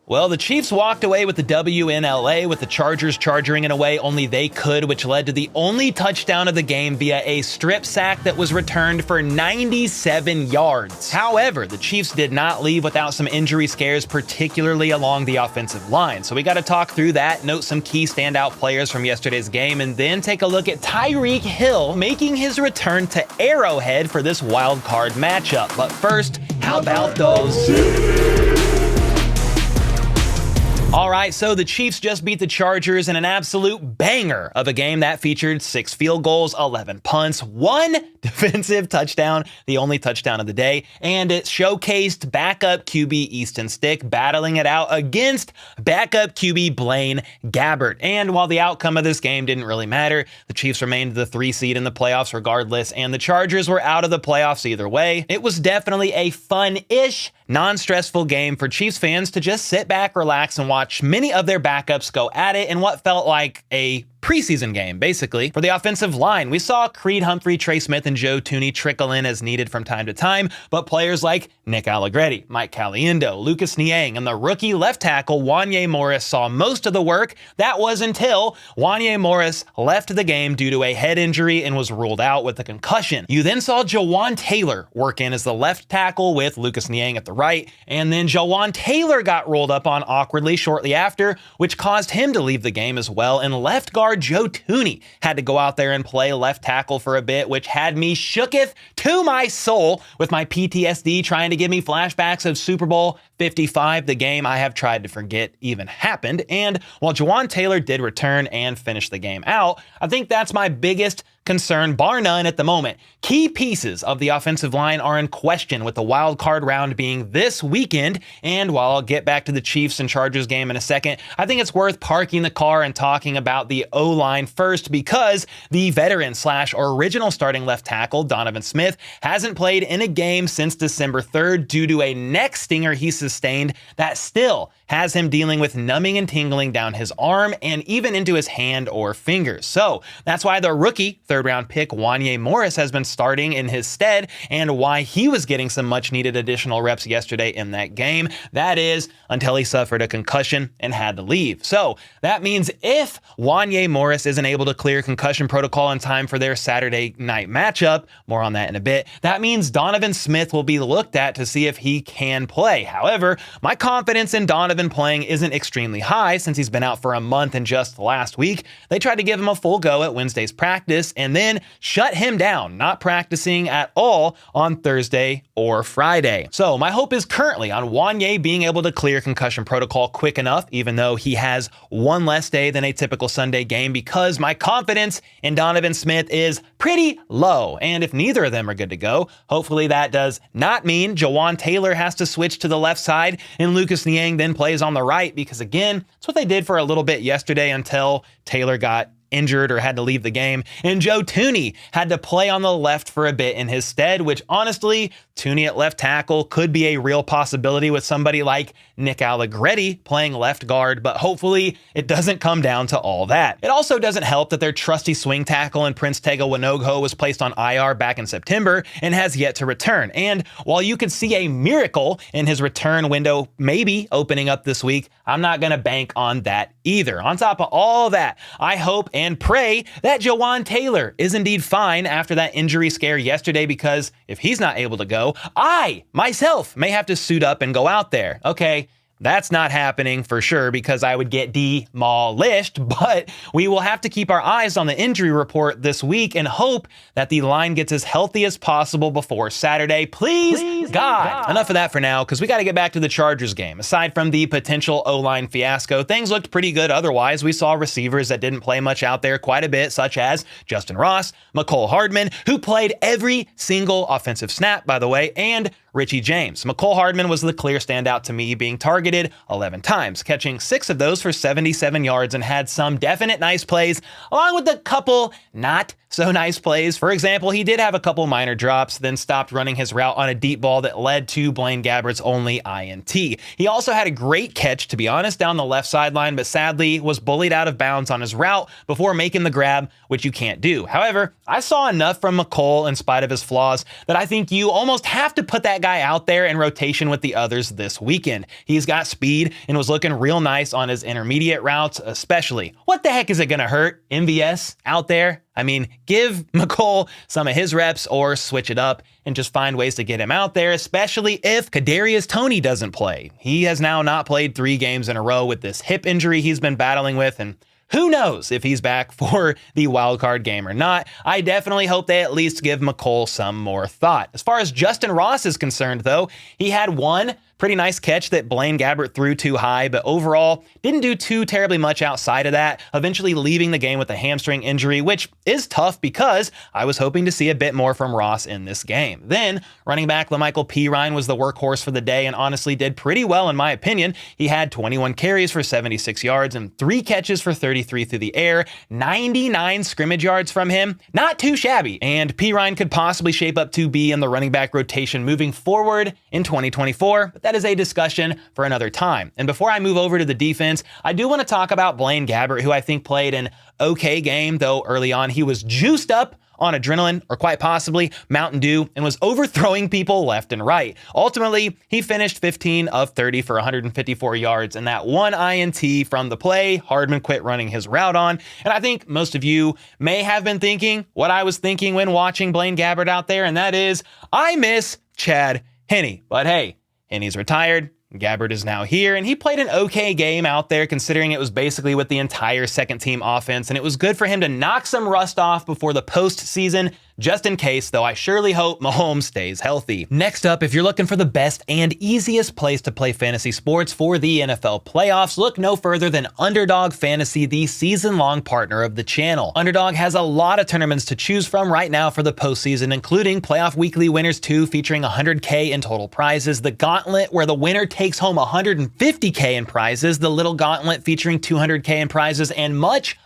Well, the Chiefs walked away with the W in LA, with the Chargers charging in a way only they could, which led to the only touchdown of the game via a strip sack that was returned for 97 yards. However, the Chiefs did not leave without some injury scares, particularly along the offensive line. So we got to talk through that, note some key standout players from yesterday's game, and then take a look at Tyreek Hill making his return to Arrowhead for this wild card matchup. But first, how about those? All right, so the Chiefs just beat the Chargers in an absolute banger of a game that featured 6 field goals, 11 punts, 1 defensive touchdown, the only touchdown of the day, and it showcased backup QB Easton Stick battling it out against backup QB Blaine Gabbert. And while the outcome of this game didn't really matter, the Chiefs remained the 3 seed in the playoffs regardless, and the Chargers were out of the playoffs either way. It was definitely a fun-ish, non-stressful game for Chiefs fans to just sit back, relax, and watch many of their backups go at it in what felt like a preseason game, basically. For the offensive line, we saw Creed Humphrey, Trey Smith, and Joe Thuney trickle in as needed from time to time, but players like Nick Allegretti, Mike Caliendo, Lucas Niang, and the rookie left tackle Wanya Morris saw most of the work. That was until Wanya Morris left the game due to a head injury and was ruled out with a concussion. You then saw Jawan Taylor work in as the left tackle with Lucas Niang at the right, and then Jawan Taylor got rolled up on awkwardly shortly after, which caused him to leave the game as well, and left guard Joe Thuney had to go out there and play left tackle for a bit, which had me shooketh to my soul with my PTSD trying to give me flashbacks of Super Bowl 55, the game I have tried to forget even happened. And while Jawan Taylor did return and finish the game out, I think that's my biggest concern, bar none at the moment. Key pieces of the offensive line are in question, with the wild card round being this weekend. And while I'll get back to the Chiefs and Chargers game in a second, I think it's worth parking the car and talking about the O-line first, because the veteran / original starting left tackle, Donovan Smith, hasn't played in a game since December 3rd due to a neck stinger he sustained that still has him dealing with numbing and tingling down his arm and even into his hand or fingers. So that's why the rookie third-round pick Wanya Morris has been starting in his stead, and why he was getting some much-needed additional reps yesterday in that game. That is, until he suffered a concussion and had to leave. So that means if Wanya Morris isn't able to clear concussion protocol in time for their Saturday night matchup, more on that in a bit, that means Donovan Smith will be looked at to see if he can play. However, my confidence in Donovan playing isn't extremely high since he's been out for a month, and just last week they tried to give him a full go at Wednesday's practice and then shut him down, not practicing at all on Thursday or Friday. So my hope is currently on Wanya being able to clear concussion protocol quick enough, even though he has one less day than a typical Sunday game, because my confidence in Donovan Smith is pretty low. And if neither of them are good to go, hopefully that does not mean Jawan Taylor has to switch to the left side and Lucas Niang then plays on the right, because again, that's what they did for a little bit yesterday until Taylor got injured or had to leave the game, and Joe Thuney had to play on the left for a bit in his stead, which honestly, Thuney at left tackle could be a real possibility with somebody like Nick Allegretti playing left guard, but hopefully it doesn't come down to all that. It also doesn't help that their trusty swing tackle in Prince Tega Wanogho was placed on IR back in September and has yet to return. And while you could see a miracle in his return window maybe opening up this week, I'm not going to bank on that either. On top of all that, I hope and pray that Jawan Taylor is indeed fine after that injury scare yesterday, because if he's not able to go, I myself may have to suit up and go out there. Okay, that's not happening for sure because I would get demolished, but we will have to keep our eyes on the injury report this week and hope that the line gets as healthy as possible before Saturday. Please God. Enough of that for now, because we got to get back to the Chargers game. Aside from the potential O-line fiasco, things looked pretty good otherwise. We saw receivers that didn't play much out there quite a bit, such as Justin Ross, Mecole Hardman, who played every single offensive snap, by the way, and Richie James. Mecole Hardman was the clear standout to me, being targeted 11 times, catching 6 of those for 77 yards, and had some definite nice plays, along with a couple not so nice plays. For example, he did have a couple minor drops, then stopped running his route on a deep ball that led to Blaine Gabbert's only INT. He also had a great catch, to be honest, down the left sideline, but sadly was bullied out of bounds on his route before making the grab, which you can't do. However, I saw enough from Mecole in spite of his flaws that I think you almost have to put that guy out there in rotation with the others this weekend. He's got speed and was looking real nice on his intermediate routes, especially. What the heck is it going to hurt? MVS out there? I mean, give Mecole some of his reps or switch it up and just find ways to get him out there, especially if Kadarius Toney doesn't play. He has now not played 3 games in a row with this hip injury he's been battling with, and who knows if he's back for the wildcard game or not. I definitely hope they at least give Mecole some more thought. As far as Justin Ross is concerned, though, he had one pretty nice catch that Blaine Gabbert threw too high, but overall didn't do too terribly much outside of that, eventually leaving the game with a hamstring injury, which is tough because I was hoping to see a bit more from Ross in this game. Then, running back Perine was the workhorse for the day and honestly did pretty well in my opinion. He had 21 carries for 76 yards and 3 catches for 33 through the air, 99 scrimmage yards from him. Not too shabby, and Perine could possibly shape up to be in the running back rotation moving forward in 2024, but that is a discussion for another time. And before I move over to the defense, I do want to talk about Blaine Gabbert, who I think played an okay game, though early on he was juiced up on adrenaline, or quite possibly Mountain Dew, and was overthrowing people left and right. Ultimately, he finished 15 of 30 for 154 yards and that one INT from the play Hardman quit running his route on. And I think most of you may have been thinking what I was thinking when watching Blaine Gabbert out there, and that is, I miss Chad Henne. But hey, Henne's retired. Gabbert is now here, and he played an okay game out there considering it was basically with the entire second team offense, and it was good for him to knock some rust off before the postseason, just in case, though I surely hope Mahomes stays healthy. Next up, if you're looking for the best and easiest place to play fantasy sports for the NFL playoffs, look no further than Underdog Fantasy, the season-long partner of the channel. Underdog has a lot of tournaments to choose from right now for the postseason, including Playoff Weekly Winners 2 featuring $100K in total prizes, the Gauntlet where the winner takes home $150K in prizes, the Little Gauntlet featuring $200K in prizes, and much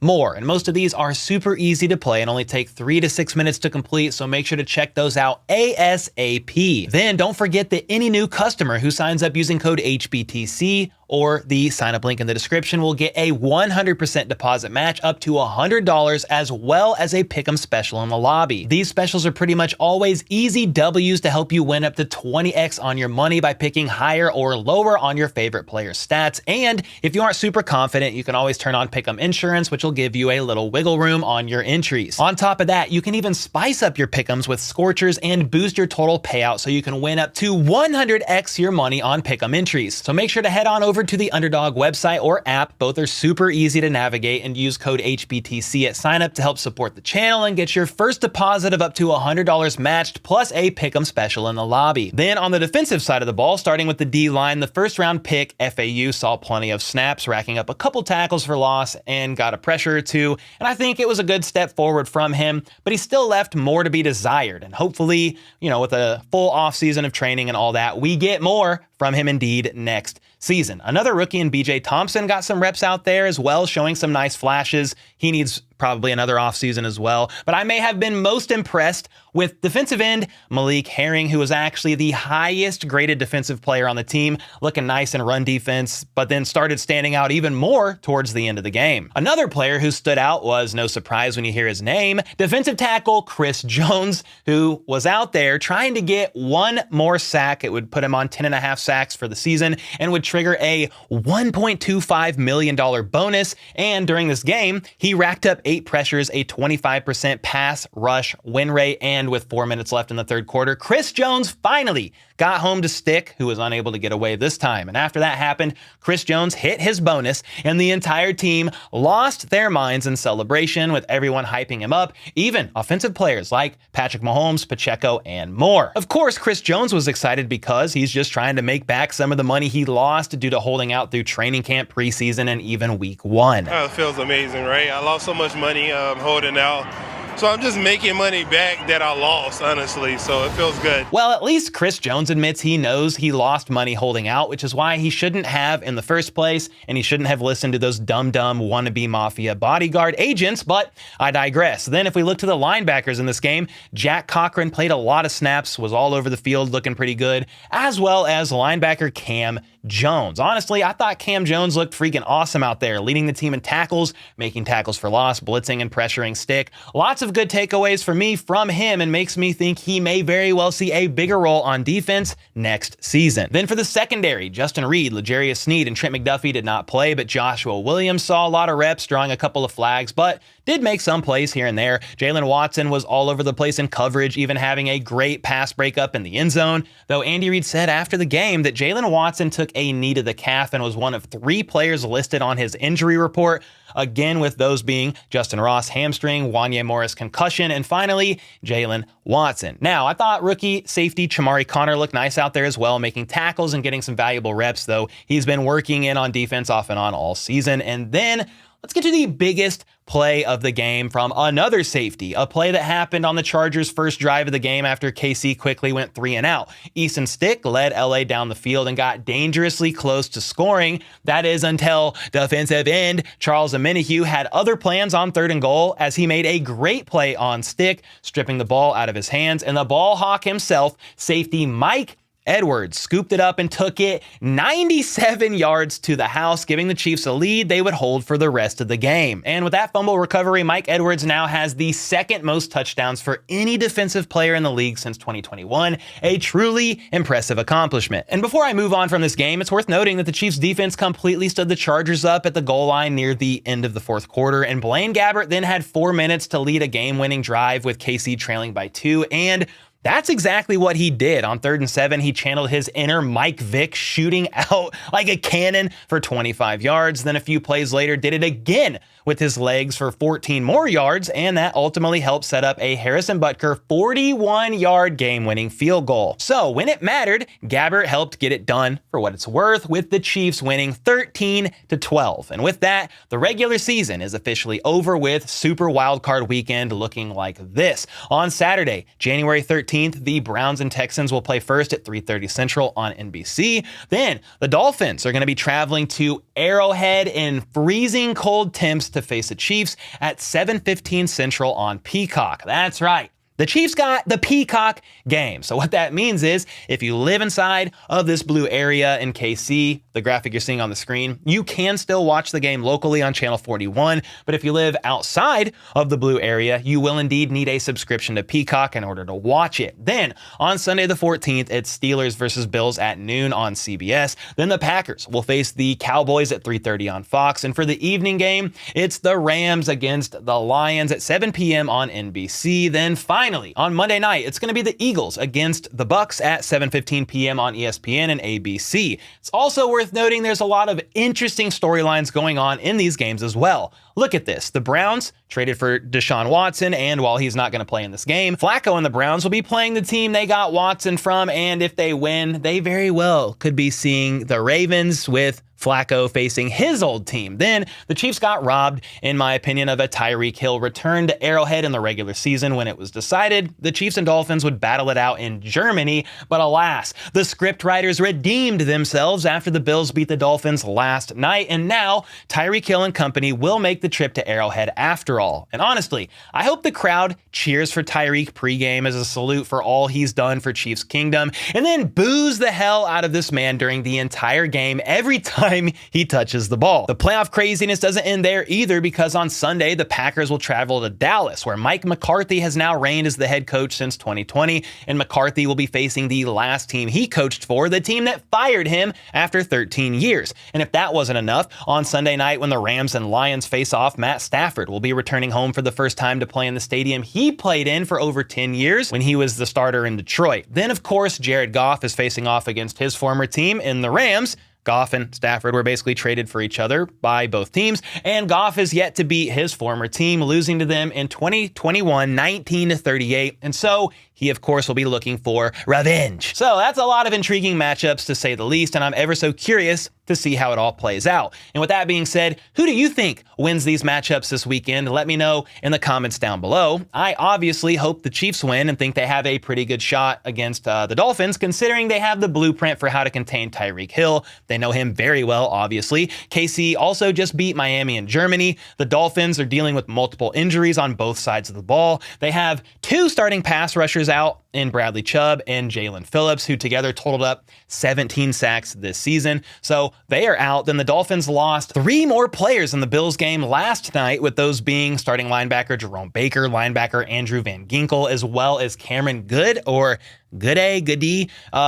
more. And most of these are super easy to play and only take 3 to 6 minutes to complete, so make sure to check those out ASAP. Then don't forget that any new customer who signs up using code HBTC or the sign up link in the description will get a 100% deposit match up to $100, as well as a pick'em special in the lobby. These specials are pretty much always easy W's to help you win up to 20x on your money by picking higher or lower on your favorite player's stats. And if you aren't super confident, you can always turn on pick'em insurance, which will give you a little wiggle room on your entries. On top of that, you can even spice up your pick'ems with scorchers and boost your total payout so you can win up to 100x your money on pick'em entries. So make sure to head on over to the Underdog website or app. Both are super easy to navigate, and use code HBTC at sign up to help support the channel and get your first deposit of up to $100 matched, plus a pick'em special in the lobby. Then on the defensive side of the ball, starting with the D-line, the first round pick FAU saw plenty of snaps, racking up a couple tackles for loss and got a pressure or two, and I think it was a good step forward from him, but he still left more to be desired, and hopefully, with a full offseason of training and all that, we get more from him indeed next season. Another rookie in BJ Thompson got some reps out there as well, showing some nice flashes. He needs probably another offseason as well, but I may have been most impressed with defensive end Malik Herring, who was actually the highest graded defensive player on the team, looking nice in run defense, but then started standing out even more towards the end of the game. Another player who stood out was, no surprise when you hear his name, defensive tackle Chris Jones, who was out there trying to get one more sack. It would put him on 10.5 sacks for the season and would trigger a $1.25 million bonus. And during this game, he racked up 8 pressures, a 25% pass rush win rate, and with 4 minutes left in the third quarter, Chris Jones finally got home to stick, who was unable to get away this time. And after that happened, Chris Jones hit his bonus, and the entire team lost their minds in celebration, with everyone hyping him up, even offensive players like Patrick Mahomes, Pacheco, and more. Of course, Chris Jones was excited because he's just trying to make back some of the money he lost due to holding out through training camp, preseason, and even week 1. It feels amazing, right? I lost so much money holding out. So I'm just making money back that I lost, honestly, so it feels good. Well, at least Chris Jones admits he knows he lost money holding out, which is why he shouldn't have in the first place, and he shouldn't have listened to those dumb wannabe mafia bodyguard agents, but I digress. Then if we look to the linebackers in this game, Jack Cochran played a lot of snaps, was all over the field looking pretty good, as well as linebacker Cam Jones. Honestly, I thought Cam Jones looked freaking awesome out there, leading the team in tackles, making tackles for loss, blitzing and pressuring stick. Lots of good takeaways for me from him, and makes me think he may very well see a bigger role on defense next season. Then for the secondary, Justin Reed, L'Jarius Sneed, and Trent McDuffie did not play, but Joshua Williams saw a lot of reps, drawing a couple of flags, but did make some plays here and there. Jalen Watson was all over the place in coverage, even having a great pass breakup in the end zone, though Andy Reid said after the game that Jalen Watson took a knee to the calf and was one of 3 players listed on his injury report, again with those being Justin Ross hamstring, Wanya Morris concussion, and finally Jalen Watson. Now, I thought rookie safety Chamari Connor looked nice out there as well, making tackles and getting some valuable reps, though he's been working in on defense off and on all season. And then let's get to the biggest play of the game from another safety, a play that happened on the Chargers' first drive of the game after KC quickly went 3 and out. Easton Stick led LA down the field and got dangerously close to scoring. That is until defensive end Charles Omenihu had other plans on 3rd and goal, as he made a great play on Stick, stripping the ball out of his hands, and the ball hawk himself, safety Mike Edwards, scooped it up and took it 97 yards to the house, giving the Chiefs a lead they would hold for the rest of the game. And with that fumble recovery, Mike Edwards now has the 2nd most touchdowns for any defensive player in the league since 2021, a truly impressive accomplishment. And before I move on from this game, it's worth noting that the Chiefs defense completely stood the Chargers up at the goal line near the end of the 4th quarter, and Blaine Gabbert then had 4 minutes to lead a game-winning drive with KC trailing by 2, and that's exactly what he did. On 3rd and 7, he channeled his inner Mike Vick, shooting out like a cannon for 25 yards. Then a few plays later, did it again with his legs for 14 more yards, and that ultimately helped set up a Harrison Butker 41-yard game-winning field goal. So when it mattered, Gabbert helped get it done for what it's worth, with the Chiefs winning 13-12. And with that, the regular season is officially over, with Super Wildcard Weekend looking like this. On Saturday, January 13th, the Browns and Texans will play first at 3:30 Central on NBC. Then the Dolphins are going to be traveling to Arrowhead in freezing cold temps to face the Chiefs at 7:15 Central on Peacock. That's right. The Chiefs got the Peacock game. So what that means is, if you live inside of this blue area in KC, the graphic you're seeing on the screen, you can still watch the game locally on Channel 41. But if you live outside of the blue area, you will indeed need a subscription to Peacock in order to watch it. Then on Sunday the 14th, it's Steelers versus Bills at noon on CBS. Then the Packers will face the Cowboys at 3:30 on Fox. And for the evening game, it's the Rams against the Lions at 7 p.m. on NBC. Then finally, on Monday night, it's going to be the Eagles against the Bucks at 7:15 p.m. on ESPN and ABC. It's also worth noting there's a lot of interesting storylines going on in these games as well. Look at this. The Browns traded for Deshaun Watson, and while he's not going to play in this game, Flacco and the Browns will be playing the team they got Watson from, and if they win, they very well could be seeing the Ravens with Flacco facing his old team. Then the Chiefs got robbed, in my opinion, of a Tyreek Hill return to Arrowhead in the regular season, when it was decided the Chiefs and Dolphins would battle it out in Germany. But alas, the script writers redeemed themselves after the Bills beat the Dolphins last night, and now Tyreek Hill and company will make the trip to Arrowhead after all. And honestly, I hope the crowd cheers for Tyreek pregame as a salute for all he's done for Chiefs Kingdom, and then boos the hell out of this man during the entire game every time he touches the ball. The playoff craziness doesn't end there either, because on Sunday, the Packers will travel to Dallas, where Mike McCarthy has now reigned as the head coach since 2020, and McCarthy will be facing the last team he coached for, the team that fired him after 13 years. And if that wasn't enough, on Sunday night when the Rams and Lions face off, Matt Stafford will be returning home for the first time to play in the stadium he played in for over 10 years when he was the starter in Detroit. Then, of course, Jared Goff is facing off against his former team in the Rams. Goff and Stafford were basically traded for each other by both teams, and Goff is yet to beat his former team, losing to them in 2021, 19-38, and so he, of course, will be looking for revenge. So that's a lot of intriguing matchups, to say the least, and I'm ever so curious to see how it all plays out. And with that being said, who do you think wins these matchups this weekend? Let me know in the comments down below. I obviously hope the Chiefs win and think they have a pretty good shot against the Dolphins, considering they have the blueprint for how to contain Tyreek Hill. They know him very well, obviously. KC also just beat Miami and Germany. The Dolphins are dealing with multiple injuries on both sides of the ball. They have 2 starting pass rushers out in Bradley Chubb and Jalen Phillips, who together totaled up 17 sacks this season. So they are out. Then the Dolphins lost 3 more players in the Bills game last night, with those being starting linebacker Jerome Baker, linebacker Andrew Van Ginkel, as well as Cameron Goody,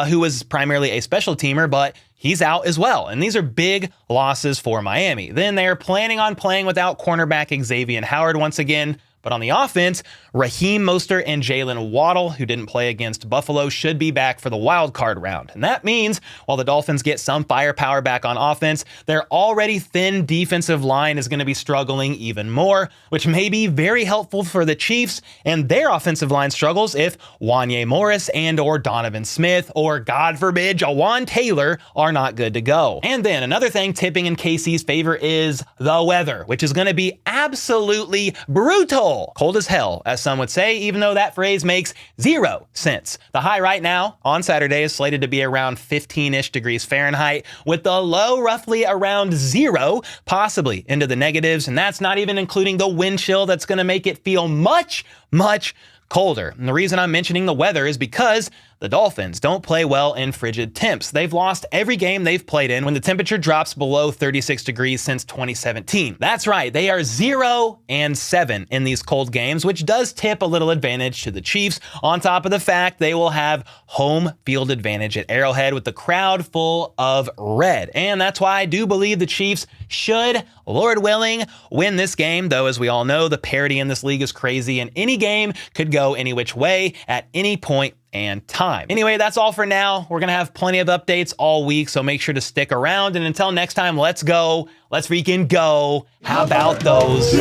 who was primarily a special teamer, but he's out as well. And these are big losses for Miami. Then they are planning on playing without cornerback Xavier Howard once again. But on the offense, Raheem Mostert and Jalen Waddle, who didn't play against Buffalo, should be back for the wild card round. And that means while the Dolphins get some firepower back on offense, their already thin defensive line is going to be struggling even more, which may be very helpful for the Chiefs and their offensive line struggles if Wanya Morris and or Donovan Smith or, God forbid, Jawan Taylor are not good to go. And then another thing tipping in KC's favor is the weather, which is going to be absolutely brutal. Cold as hell, as some would say, even though that phrase makes 0 sense. The high right now on Saturday is slated to be around 15-ish degrees Fahrenheit, with the low roughly around 0, possibly into the negatives, and that's not even including the wind chill that's going to make it feel much, much colder. And the reason I'm mentioning the weather is because the Dolphins don't play well in frigid temps. They've lost every game they've played in when the temperature drops below 36 degrees since 2017. That's right, they are 0-7 in these cold games, which does tip a little advantage to the Chiefs, on top of the fact they will have home field advantage at Arrowhead with the crowd full of red. And that's why I do believe the Chiefs should, Lord willing, win this game, though as we all know, the parity in this league is crazy and any game could go any which way at any point and time. Anyway, that's all for now. We're going to have plenty of updates all week, so make sure to stick around. And until next time, let's go. Let's freaking go. How about those